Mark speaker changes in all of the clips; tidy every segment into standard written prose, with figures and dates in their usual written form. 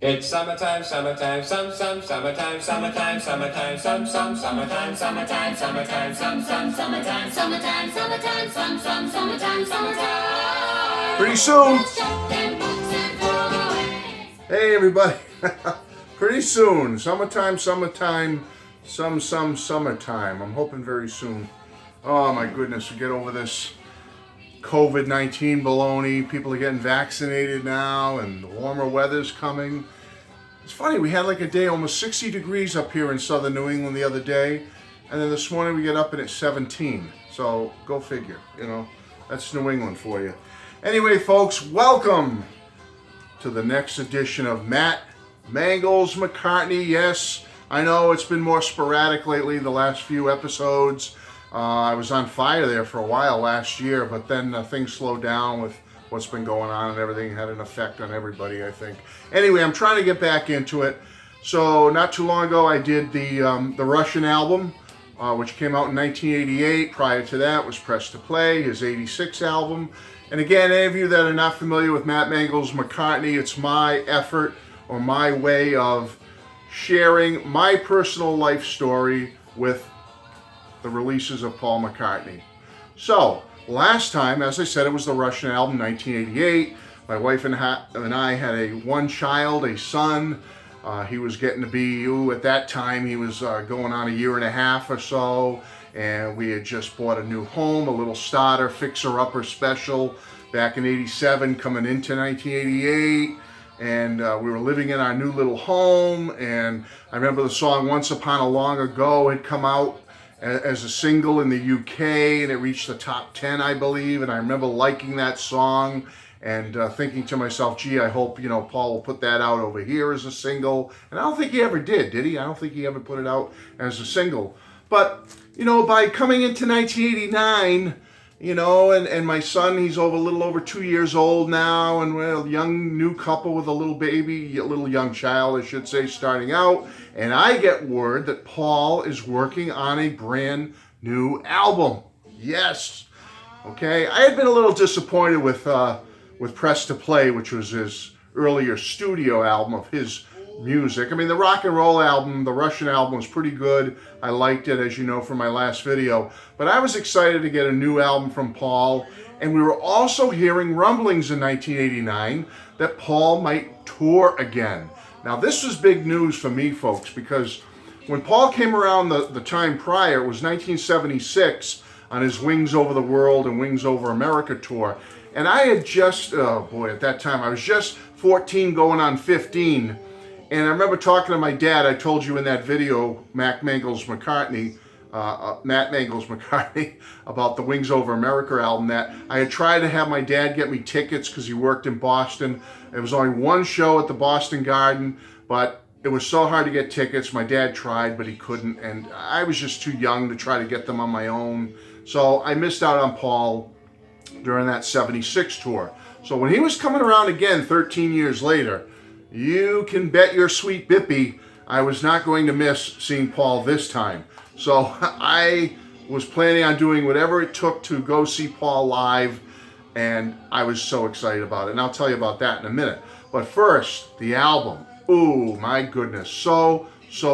Speaker 1: It's summertime, summertime, summertime, summertime, summertime, summertime, summertime, summertime, summertime, summertime.
Speaker 2: Pretty soon. Hey everybody. Pretty soon. Summertime, summertime. I'm hoping very soon. Oh my goodness, we get over this COVID-19 baloney. People are getting vaccinated now and the warmer weather's coming. It's funny, we had like a day almost 60 degrees up here in southern New England the other day, and then this morning we get up and it's 17. So go figure, that's New England for you. Anyway, folks, welcome to the next edition of Mangles McCartney. Yes, I know it's been more sporadic lately, the last few episodes. I was on fire there for a while last year, but then things slowed down with what's been going on, and everything had an effect on everybody, I think. Anyway, I'm trying to get back into it. So not too long ago, I did the Russian album, which came out in 1988. Prior to that was Press to Play, his 86 album. And again, any of you that are not familiar with Mangles McCartney, it's my effort or my way of sharing my personal life story with the releases of Paul McCartney. So, last time, as I said, it was the Russian album, 1988. My wife and I had one child, a son. He was getting to be, at that time, he was going on a year and a half or so. And we had just bought a new home, a little starter, fixer-upper special back in 87, coming into 1988. And we were living in our new little home. And I remember the song Once Upon a Long Ago had come out as a single in the UK, and it reached the top 10, I believe. And I remember liking that song and thinking to myself, gee, I hope, Paul will put that out over here as a single. And I don't think he ever did he? I don't think he ever put it out as a single. But, by coming into 1989, and my son, he's a little over 2 years old now, and we're a young new couple with a little baby, a little young child, I should say, starting out. And I get word that Paul is working on a brand new album. Yes. Okay. I had been a little disappointed with Press to Play, which was his earlier studio album of his music. I mean, the rock and roll album, the Russian album, was pretty good. I liked it, as you know from my last video. But I was excited to get a new album from Paul. And we were also hearing rumblings in 1989 that Paul might tour again. Now, this was big news for me, folks, because when Paul came around the time prior, it was 1976 on his Wings Over the World and Wings Over America tour. And I had just, at that time, I was just 14 going on 15. And I remember talking to my dad. I told you in that video, Matt Mangles McCartney, about the Wings Over America album, that I had tried to have my dad get me tickets because he worked in Boston. It was only one show at the Boston Garden, but it was so hard to get tickets. My dad tried, but he couldn't, and I was just too young to try to get them on my own. So I missed out on Paul during that 76 tour. So when he was coming around again 13 years later, you can bet your sweet bippy I was not going to miss seeing Paul this time. So I was planning on doing whatever it took to go see Paul live, and I was so excited about it. And I'll tell you about that in a minute. But first, the album. Ooh, my goodness. So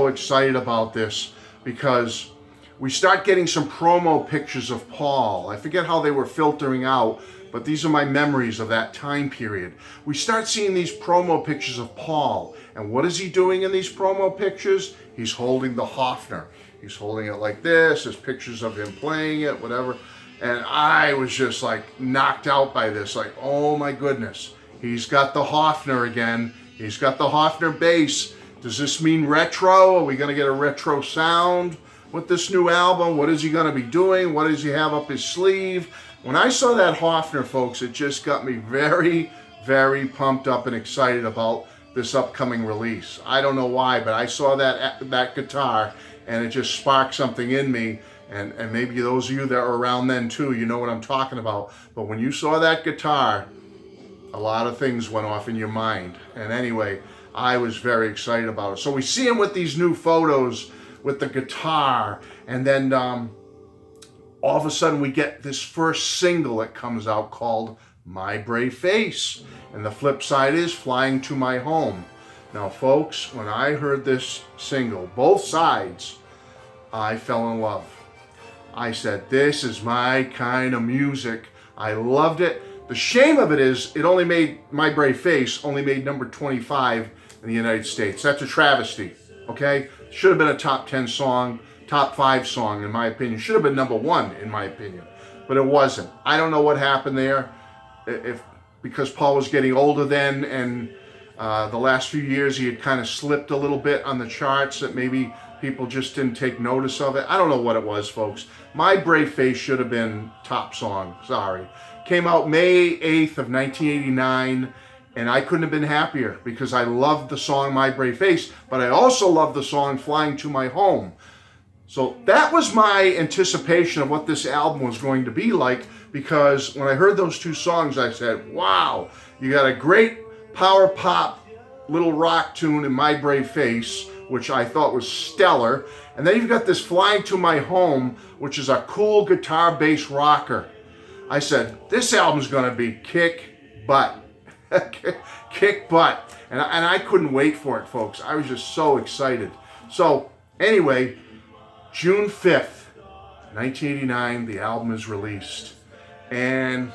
Speaker 2: excited about this because we start getting some promo pictures of Paul. I forget how they were filtering out, but these are my memories of that time period. We start seeing these promo pictures of Paul. And what is he doing in these promo pictures? He's holding the Hofner. He's holding it like this. There's pictures of him playing it, whatever. And I was just like knocked out by this. Like, oh my goodness. He's got the Hofner again. He's got the Hofner bass. Does this mean retro? Are we going to get a retro sound with this new album? What is he going to be doing? What does he have up his sleeve? When I saw that Hofner, folks, it just got me very, very pumped up and excited about this upcoming release. I don't know why, but I saw that guitar, and it just sparked something in me. And maybe those of you that were around then too, you know what I'm talking about. But when you saw that guitar, a lot of things went off in your mind. And anyway, I was very excited about it. So we see him with these new photos with the guitar, and then all of a sudden we get this first single that comes out called My Brave Face. And the flip side is Flying to My Home. Now, folks, when I heard this single, both sides, I fell in love. I said, this is my kind of music. I loved it. The shame of it is, it only made, My Brave Face only made number 25 in the United States. That's a travesty, okay? Should have been a top 10 song, top 5 song, in my opinion. Should have been number 1, in my opinion. But it wasn't. I don't know what happened there. Because Paul was getting older then, and the last few years he had kind of slipped a little bit on the charts, that maybe people just didn't take notice of it. I don't know what it was, folks. My Brave Face should have been top song. Sorry. Came out May 8th of 1989, and I couldn't have been happier because I loved the song My Brave Face, but I also loved the song Flying to My Home. So that was my anticipation of what this album was going to be like, because when I heard those two songs, I said, wow, you got a great power pop little rock tune in My Brave Face, which I thought was stellar. And then you've got this Flying to My Home, which is a cool guitar bass rocker. I said, this album's going to be kick butt. Kick butt. And I couldn't wait for it, folks. I was just so excited. So anyway, June 5th, 1989, the album is released. And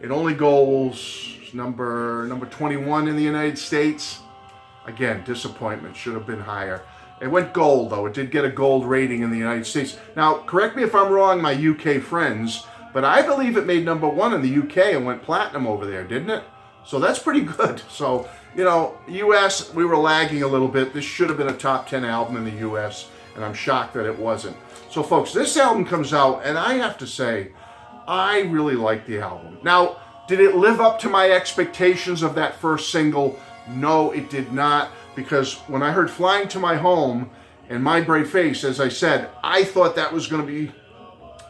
Speaker 2: it only goes number 21 in the United States. Again, disappointment. Should have been higher. It went gold, though. It did get a gold rating in the United States. Now, correct me if I'm wrong, my UK friends, but I believe it made number 1 in the UK and went platinum over there, didn't it? So that's pretty good. So, you know, US, we were lagging a little bit. This should have been a top 10 album in the US, and I'm shocked that it wasn't. So, folks, this album comes out, and I have to say, I really like the album. Now, did it live up to my expectations of that first single? No, it did not, because when I heard Flying to My Home and My Brave Face, as I said, I thought that was going to be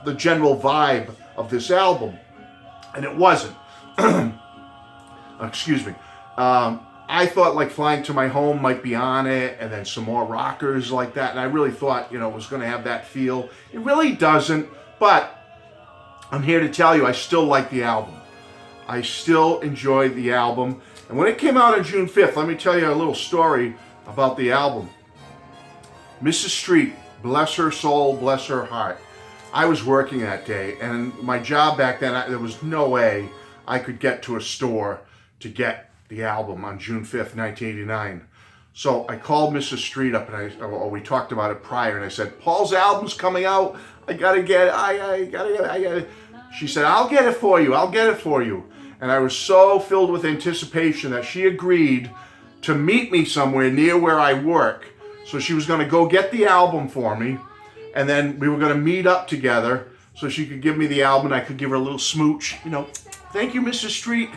Speaker 2: the general vibe of this album, and it wasn't. Excuse me. I thought like Flying to My Home might be on it, and then some more rockers like that, and I really thought, you know, it was going to have that feel. It really doesn't, but I'm here to tell you I still like the album. I still enjoy the album. And when it came out on June 5th, let me tell you a little story about the album. Mrs. Street, bless her soul, bless her heart. I was working that day, and my job back then, there was no way I could get to a store to get the album on June 5th, 1989. So I called Mrs. Street up, and we talked about it prior, and I said, Paul's album's coming out. I gotta get it. I gotta. She said, I'll get it for you. I'll get it for you. And I was so filled with anticipation that she agreed to meet me somewhere near where I work. So she was going to go get the album for me, and then we were going to meet up together so she could give me the album and I could give her a little smooch, you know, thank you, Mrs. Street,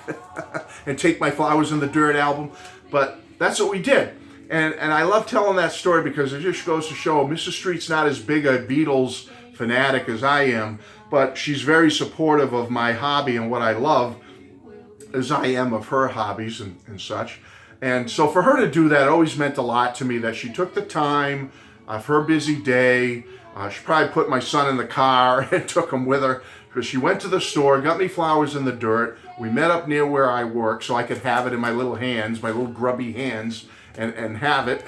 Speaker 2: and take my Flowers in the Dirt album. But that's what we did. And I love telling that story because it just goes to show Mrs. Street's not as big a Beatles fanatic as I am, but she's very supportive of my hobby and what I love, as I am of her hobbies and such. And so for her to do that always meant a lot to me, that she took the time of her busy day. She probably put my son in the car and took him with her, because she went to the store, got me Flowers in the Dirt. We met up near where I work so I could have it in my little hands, my little grubby hands, and have it.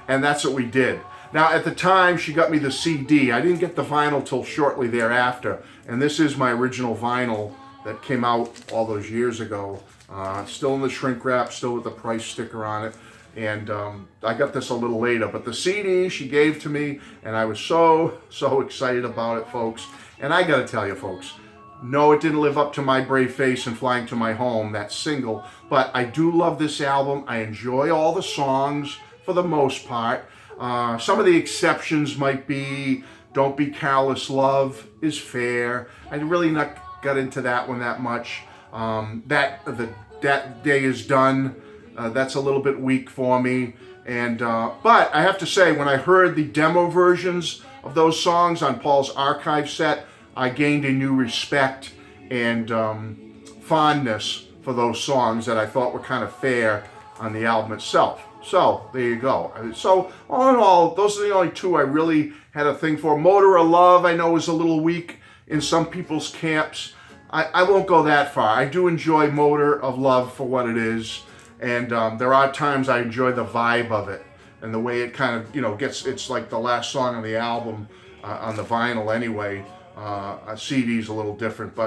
Speaker 2: And that's what we did. Now, at the time, she got me the CD. I didn't get the vinyl till shortly thereafter. And this is my original vinyl that came out all those years ago. Still in the shrink wrap, still with the price sticker on it. And I got this a little later. But the CD she gave to me, and I was so excited about it, folks. And I got to tell you, folks, no, it didn't live up to My Brave Face and Flying to My Home, that single. But I do love this album. I enjoy all the songs for the most part. Some of the exceptions might be Don't Be Careless, Love Is Fair. I really not got into that one that much. That Day Is Done. That's a little bit weak for me. And but I have to say, when I heard the demo versions of those songs on Paul's archive set, I gained a new respect and fondness for those songs that I thought were kind of fair on the album itself. So there you go. So all in all, those are the only two I really had a thing for. Motor of Love, I know, is a little weak in some people's camps. I won't go that far. I do enjoy Motor of Love for what it is. And there are times I enjoy the vibe of it and the way it kind of, it's like the last song on the album on the vinyl anyway. A CD's a little different,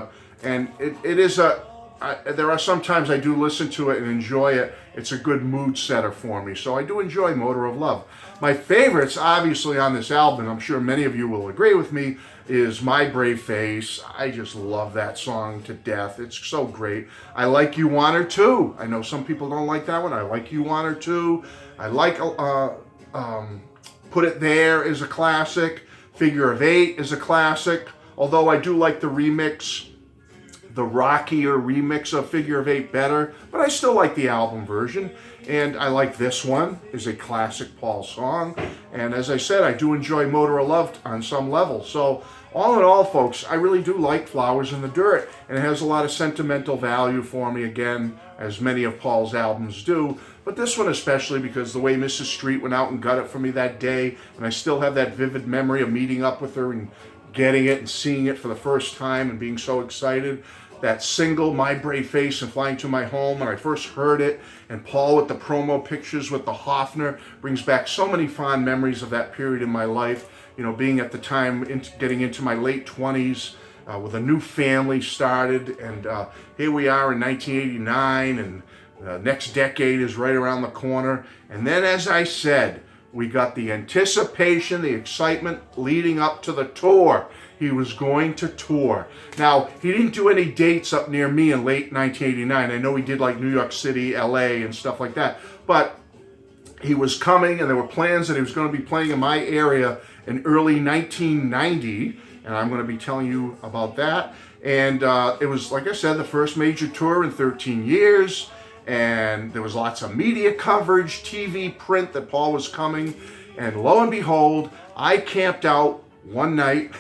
Speaker 2: and it is there are some times I do listen to it and enjoy it. It's a good mood setter for me. So I do enjoy Motor of Love. My favorites, obviously, on this album, I'm sure many of you will agree with me, is My Brave Face. I just love that song to death. It's so great. I Like You Want Her Too. I know some people don't like that one. I Like You Want Her Too. I like Put It There is a classic. Figure of Eight is a classic. Although I do like the remix, the rockier remix of Figure of Eight better, but I still like the album version. And I like this one, is a classic Paul song. And as I said, I do enjoy Motor of Love on some level. So all in all, folks, I really do like Flowers in the Dirt. And it has a lot of sentimental value for me, again, as many of Paul's albums do. But this one especially, because the way Mrs. Street went out and got it for me that day, and I still have that vivid memory of meeting up with her and getting it and seeing it for the first time and being so excited. That single, My Brave Face and Flying to My Home, when I first heard it, and Paul with the promo pictures with the Hofner, brings back so many fond memories of that period in my life. Being at the time, getting into my late 20s, with a new family started, and here we are in 1989, and the next decade is right around the corner. And then, as I said, we got the anticipation, the excitement leading up to the tour. He was going to tour. Now, he didn't do any dates up near me in late 1989. I know he did like New York City, LA, and stuff like that. But he was coming, and there were plans that he was going to be playing in my area in early 1990. And I'm going to be telling you about that. And it was, like I said, the first major tour in 13 years. And there was lots of media coverage, TV, print, that Paul was coming. And lo and behold, I camped out one night.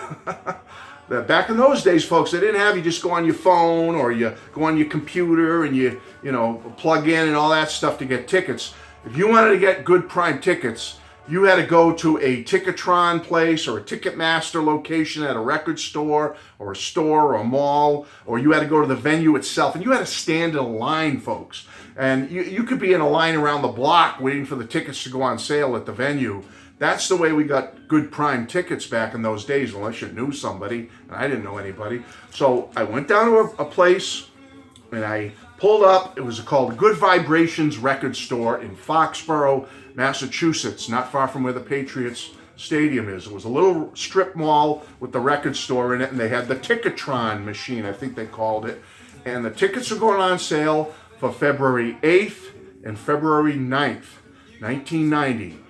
Speaker 2: Back in those days, folks, they didn't have you just go on your phone or you go on your computer and you plug in and all that stuff to get tickets. If you wanted to get good prime tickets, you had to go to a Ticketron place or a Ticketmaster location at a record store or a mall, or you had to go to the venue itself, and you had to stand in a line, folks. And you could be in a line around the block waiting for the tickets to go on sale at the venue. That's the way we got good prime tickets back in those days, unless you knew somebody, and I didn't know anybody. So I went down to a place, and I pulled up. It was called Good Vibrations Record Store in Foxborough, Massachusetts, not far from where the Patriots Stadium is. It was a little strip mall with the record store in it, and they had the Ticketron machine, I think they called it. And the tickets were going on sale for February 8th and February 9th, 1990.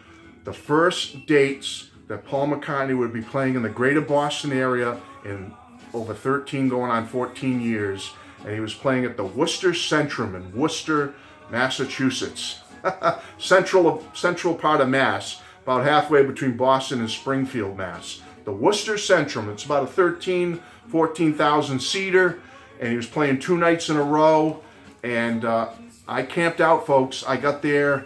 Speaker 2: The first dates that Paul McCartney would be playing in the greater Boston area in over 13 going on 14 years. And he was playing at the Worcester Centrum in Worcester, Massachusetts. Central part of Mass, about halfway between Boston and Springfield, Mass. The Worcester Centrum, it's about a 14,000 seater, and he was playing 2 nights in a row. And I camped out, folks. I got there,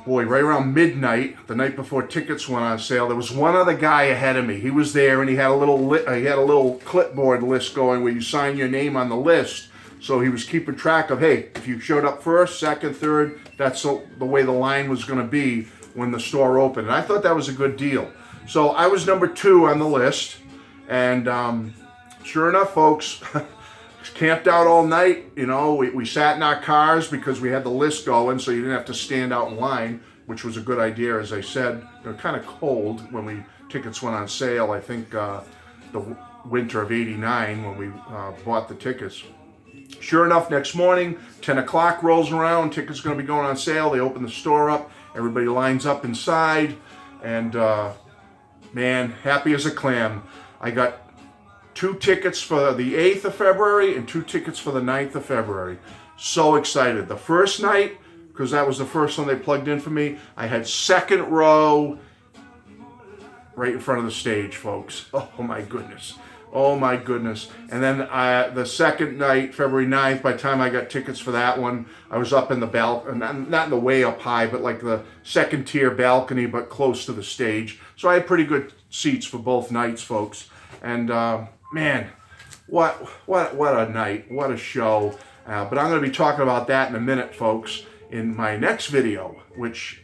Speaker 2: right around midnight, the night before tickets went on sale. There was one other guy ahead of me. He was there, and he had a little clipboard list going where you sign your name on the list. So he was keeping track of, hey, if you showed up first, second, third, that's the way the line was going to be when the store opened. And I thought that was a good deal. So I was number 2 on the list. And sure enough, folks, camped out all night. We sat in our cars because we had the list going, so you didn't have to stand out in line, which was a good idea, as I said. Kind of cold when tickets went on sale, I think the winter of '89 when we bought the tickets. Sure enough, next morning, 10 o'clock rolls around, tickets are going to be going on sale. They open the store up, everybody lines up inside, and man, happy as a clam. I got 2 tickets for the 8th of February and 2 tickets for the 9th of February. So excited. The first night, because that was the first one they plugged in for me, I had second row right in front of the stage, folks. Oh my goodness. Oh my goodness. And then the second night, February 9th, by the time I got tickets for that one, I was up in the balcony, not in the way up high, but like the second tier balcony, but close to the stage. So I had pretty good seats for both nights, folks. And man, what a night, what a show. But I'm going to be talking about that in a minute, folks, in my next video, which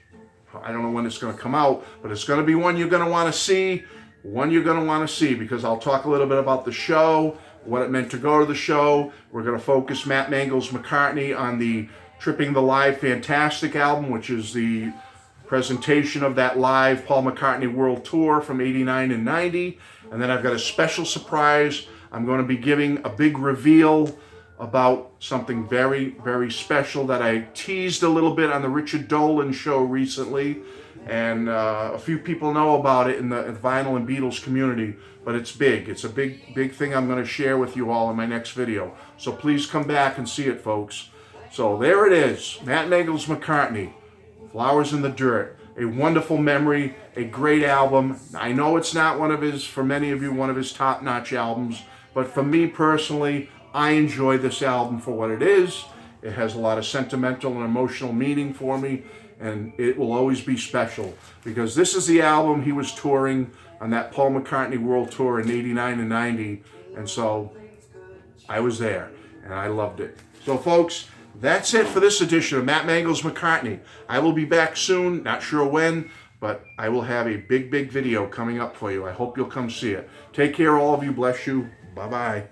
Speaker 2: I don't know when it's going to come out, but it's going to be one you're going to want to see. One you're going to want to see, because I'll talk a little bit about the show, what it meant to go to the show. We're going to focus Matt Mangles McCartney on the Tripping the Live Fantastic album, which is the presentation of that live Paul McCartney World Tour from 89 and 90. And then I've got a special surprise. I'm going to be giving a big reveal about something very, very special that I teased a little bit on the Richard Dolan show recently. And a few people know about it in the vinyl and Beatles community, but it's big. It's a big, big thing I'm going to share with you all in my next video. So please come back and see it, folks. So there it is, Matt Mangles McCartney, Flowers in the Dirt. A wonderful memory, a great album. I know it's not one of his, for many of you, one of his top-notch albums, but for me personally, I enjoy this album for what it is. It has a lot of sentimental and emotional meaning for me, and it will always be special, because this is the album he was touring on that Paul McCartney World Tour in 89 and 90, and so I was there, and I loved it. So folks, that's it for this edition of Matt Mangles McCartney. I will be back soon, not sure when, but I will have a big, big video coming up for you. I hope you'll come see it. Take care, all of you. Bless you. Bye-bye.